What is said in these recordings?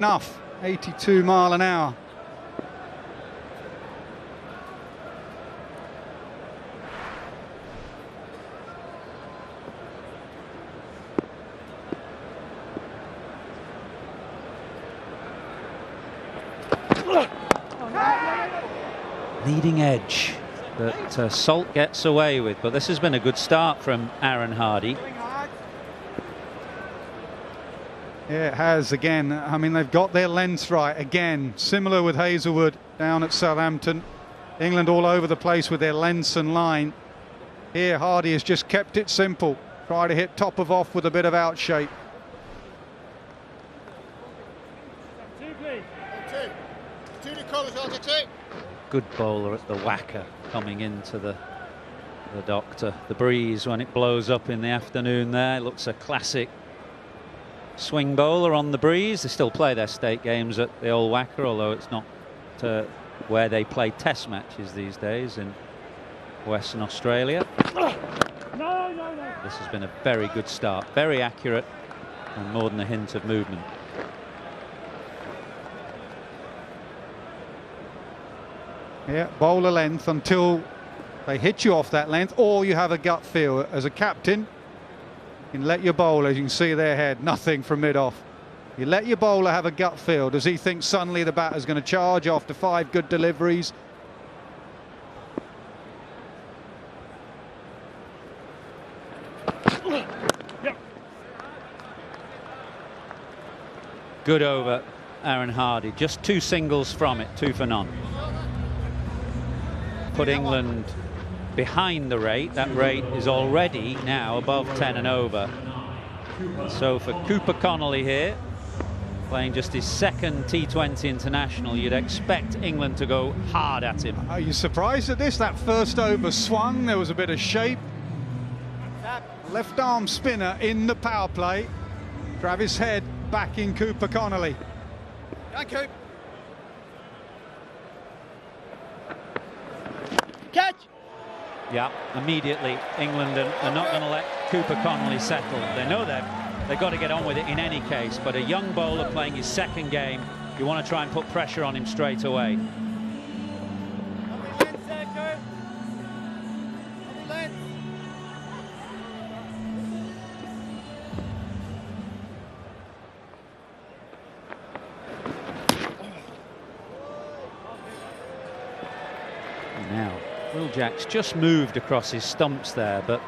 Enough, 82 mile an hour. Leading edge that Salt gets away with, but this has been a good start from Aaron Hardy. Yeah, it has again. I mean, they've got their length right again, similar with Hazelwood down at Southampton. England all over the place with their lengths and line. Here Hardy has just kept it simple, try to hit top of off with a bit of outshape. Good bowler at the whacker coming into the doctor. The breeze when it blows up in the afternoon there looks a classic swing bowler on the breeze. They still play their state games at the old whacker, although it's not where they play test matches these days in Western Australia. This has been a very good start, very accurate and more than a hint of movement. Yeah, bowler length until they hit you off that length, or you have a gut feel. As a captain, you can let your bowler, as you can see their head, nothing from mid-off. You let your bowler have a gut feel. Does he think suddenly the batter's going to charge after 5 good deliveries? Good over, Aaron Hardy. Just 2 singles from it, 2 for none. Put England behind the rate. That rate is already now above 10 and over. So for Cooper Connolly here, playing just his second T20 international, you'd expect England to go hard at him. Are you surprised at this? That first over swung, there was a bit of shape. Left arm spinner in the power play. Travis Head backing Cooper Connolly. Coop. Catch! Yeah, immediately England are not going to let Cooper Connolly settle. They know they've got to get on with it in any case, but a young bowler playing his second game, you want to try and put pressure on him straight away. Now, Will Jacks just moved across his stumps there, but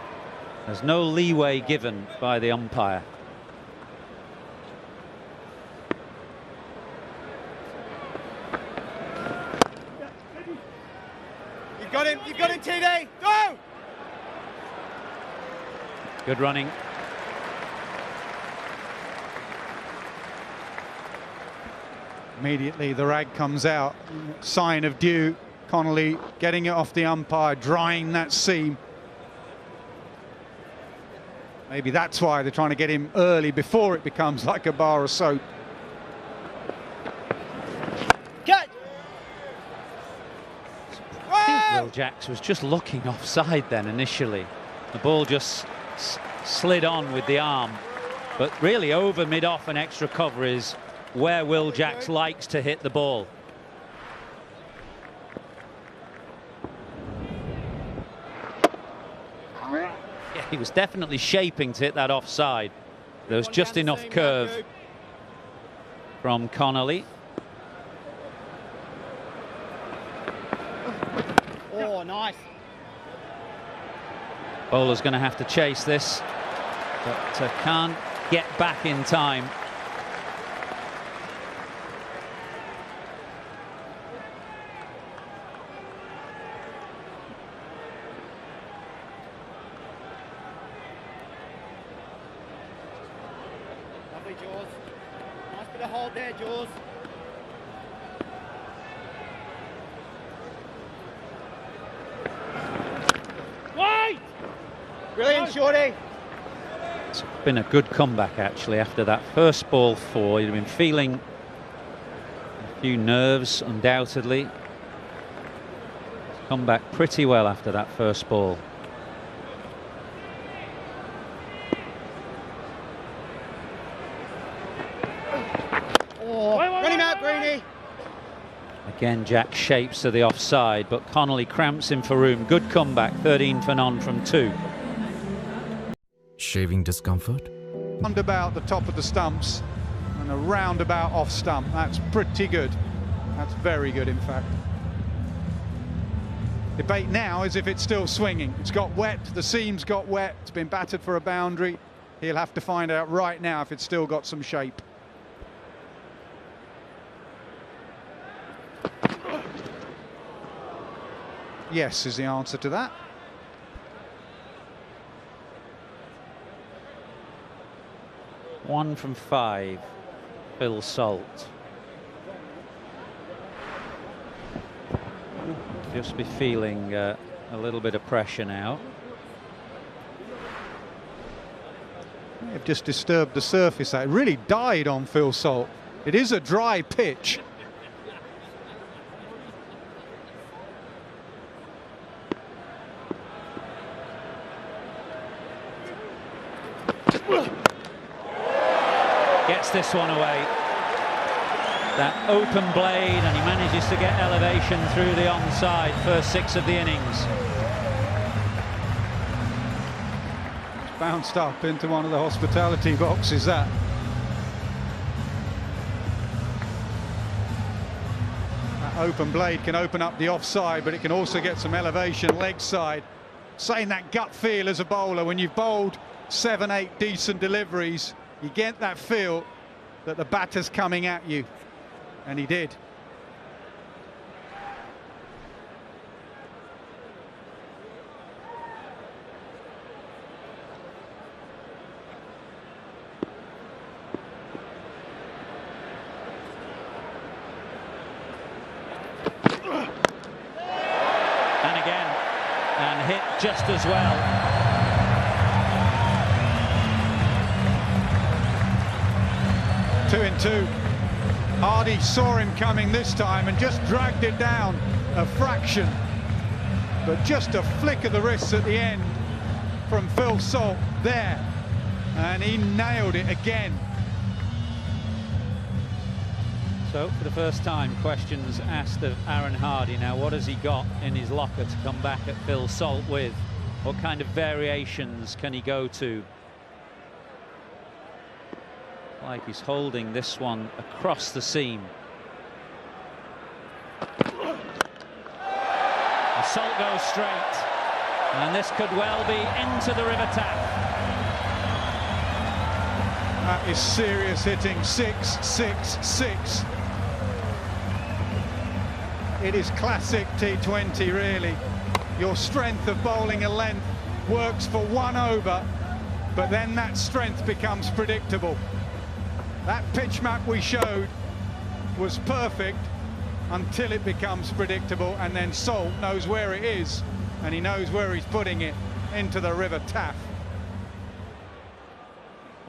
there's no leeway given by the umpire. You've got him, TD, go! Good running. Immediately the rag comes out, sign of due. Connolly getting it off the umpire, drying that seam. Maybe that's why they're trying to get him early before it becomes like a bar of soap. Catch! I think Will Jacks was just looking offside then initially. The ball just slid on with the arm, but really over mid-off and extra cover is where Will Jacks likes to hit the ball. Yeah, he was definitely shaping to hit that offside. There was just enough curve from Connolly. Oh, nice. Bowler's going to have to chase this, but can't get back in time. Lovely, Jaws. Nice bit of hold there, Jaws. Wait! Brilliant, Shorty. It's been a good comeback actually after that first ball 4. You'd been feeling a few nerves undoubtedly. Come back pretty well after that first ball. Oh. Greenie. Again, Jack shapes to the offside, but Connolly cramps him for room. Good comeback, 13 for none from 2. Shaving discomfort? Roundabout the top of the stumps and a roundabout off stump. That's pretty good. That's very good, in fact. Debate now is if it's still swinging. It's got wet, the seam's got wet, it's been battered for a boundary. He'll have to find out right now if it's still got some shape. Yes is the answer to that. One from 5, Phil Salt. Just be feeling a little bit of pressure now. They've just disturbed the surface. That really died on Phil Salt. It is a dry pitch. Gets this one away. That open blade, and he manages to get elevation through the onside. First 6 of the innings. It's bounced up into one of the hospitality boxes, that. That open blade can open up the offside, but it can also get some elevation leg side. Saying that gut feel as a bowler, when you've bowled 7, 8 decent deliveries, you get that feel that the batter's coming at you, and he did. And again, and hit just as well. Two in two. Hardy saw him coming this time and just dragged it down a fraction. But just a flick of the wrists at the end from Phil Salt there. And he nailed it again. So for the first time, questions asked of Aaron Hardy. Now, what has he got in his locker to come back at Phil Salt with? What kind of variations can he go to? Like he's holding this one across the seam. The Salt goes straight, and this could well be into the River Taff. That is serious hitting. 6, 6, 6. It is classic T20, really. Your strength of bowling a length works for 1 over, but then that strength becomes predictable. That pitch map we showed was perfect until it becomes predictable, and then Salt knows where it is, and he knows where he's putting it, into the River Taff.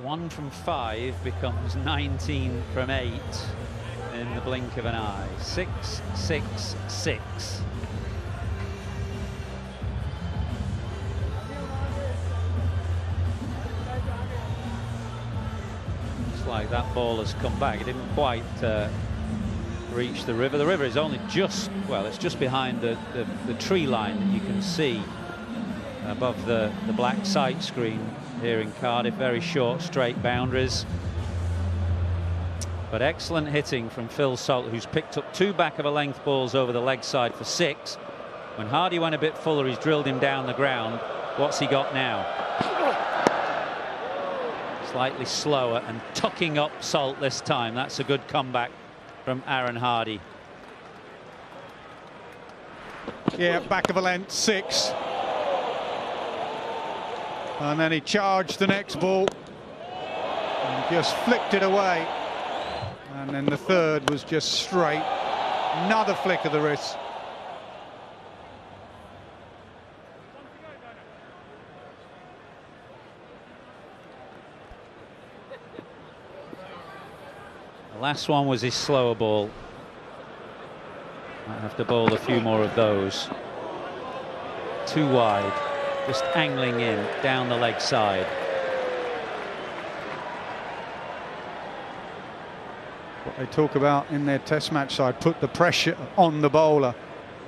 1 from 5 becomes 19 from 8 in the blink of an eye. 6, 6, 6. Like that ball has come back. It didn't quite reach the river. The river is only just, well, it's just behind the tree line that you can see above the black sight screen here in Cardiff. Very short straight boundaries, but excellent hitting from Phil Salt, who's picked up 2 back of a length balls over the leg side for 6. When Hardy went a bit fuller, he's drilled him down the ground. What's he got now? Slightly slower and tucking up Salt this time. That's a good comeback from Aaron Hardy. Yeah, back of a length, 6. And then he charged the next ball and just flicked it away. And then the third was just straight. Another flick of the wrist. Last one was his slower ball. Might have to bowl a few more of those. Too wide, just angling in down the leg side. they talk about in their test match side, put the pressure on the bowler.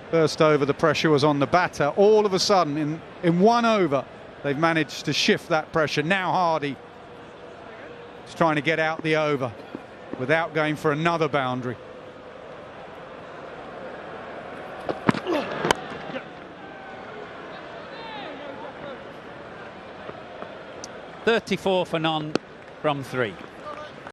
First over, the pressure was on the batter. All of a sudden, in 1 over, they've managed to shift that pressure. Now Hardy is trying to get out the over without going for another boundary. .34 for none from 3.